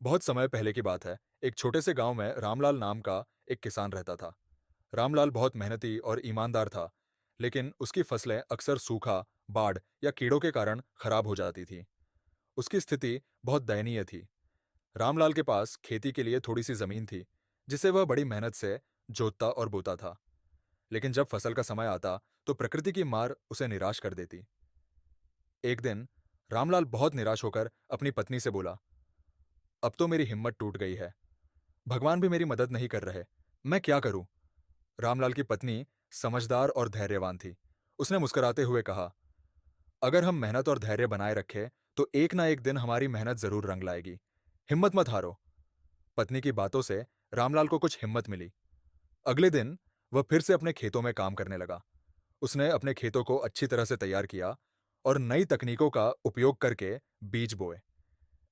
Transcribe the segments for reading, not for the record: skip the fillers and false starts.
बहुत समय पहले की बात है। एक छोटे से गांव में रामलाल नाम का एक किसान रहता था। रामलाल बहुत मेहनती और ईमानदार था, लेकिन उसकी फसलें अक्सर सूखा, बाढ़ या कीड़ों के कारण खराब हो जाती थी। उसकी स्थिति बहुत दयनीय थी। रामलाल के पास खेती के लिए थोड़ी सी जमीन थी, जिसे वह बड़ी मेहनत से जोतता और बोता था। लेकिन जब फसल का समय आता, तो प्रकृति की मार उसे निराश कर देती। एक दिन रामलाल बहुत निराश होकर अपनी पत्नी से बोला, अब तो मेरी हिम्मत टूट गई है। भगवान भी मेरी मदद नहीं कर रहे। मैं क्या करूं? रामलाल की पत्नी समझदार और धैर्यवान थी। उसने मुस्कुराते हुए कहा, अगर हम मेहनत और धैर्य बनाए रखें, तो एक ना एक दिन हमारी मेहनत जरूर रंग लाएगी। हिम्मत मत हारो। पत्नी की बातों से रामलाल को कुछ हिम्मत मिली। अगले दिन वह फिर से अपने खेतों में काम करने लगा। उसने अपने खेतों को अच्छी तरह से तैयार किया और नई तकनीकों का उपयोग करके बीज बोए।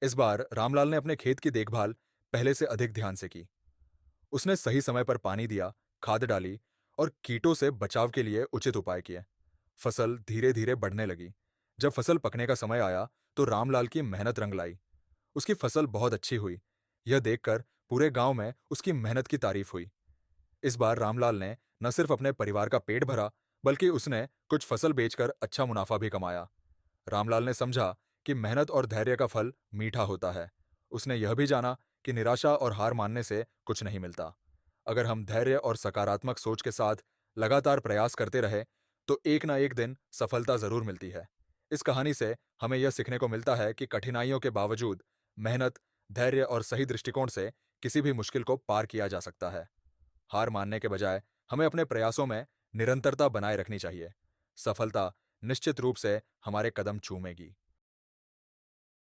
इस बार रामलाल ने अपने खेत की देखभाल पहले से अधिक ध्यान से की। उसने सही समय पर पानी दिया, खाद डाली और कीटों से बचाव के लिए उचित उपाय किए। फसल धीरे धीरे बढ़ने लगी। जब फसल पकने का समय आया, तो रामलाल की मेहनत रंग लाई। उसकी फसल बहुत अच्छी हुई। यह देखकर पूरे गांव में उसकी मेहनत की तारीफ हुई। इस बार रामलाल ने न सिर्फ अपने परिवार का पेट भरा, बल्कि उसने कुछ फसल बेचकर अच्छा मुनाफा भी कमाया। रामलाल ने समझा कि मेहनत और धैर्य का फल मीठा होता है। उसने यह भी जाना कि निराशा और हार मानने से कुछ नहीं मिलता। अगर हम धैर्य और सकारात्मक सोच के साथ लगातार प्रयास करते रहे, तो एक ना एक दिन सफलता जरूर मिलती है। इस कहानी से हमें यह सीखने को मिलता है कि कठिनाइयों के बावजूद मेहनत, धैर्य और सही दृष्टिकोण से किसी भी मुश्किल को पार किया जा सकता है। हार मानने के बजाय हमें अपने प्रयासों में निरंतरता बनाए रखनी चाहिए। सफलता निश्चित रूप से हमारे कदम चूमेगी।